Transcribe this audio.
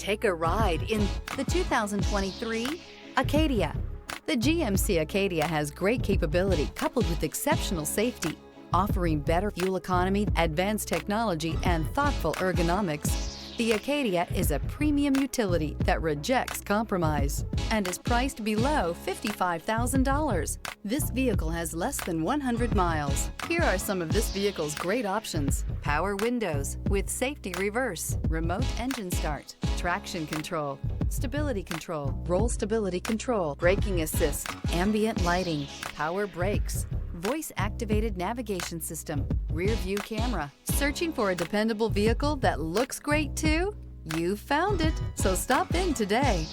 Take a ride in the 2023 Acadia. The GMC Acadia has great capability coupled with exceptional safety, offering better fuel economy, advanced technology, and thoughtful ergonomics. The Acadia is a premium utility that rejects compromise and is priced below $55,000. This vehicle has less than 100 miles. Here are some of this vehicle's great options: power windows with safety reverse, remote engine start, traction control, stability control, roll stability control, braking assist, ambient lighting, power brakes, voice-activated navigation system, rear view camera. Searching for a dependable vehicle that looks great too? You found it, so stop in today.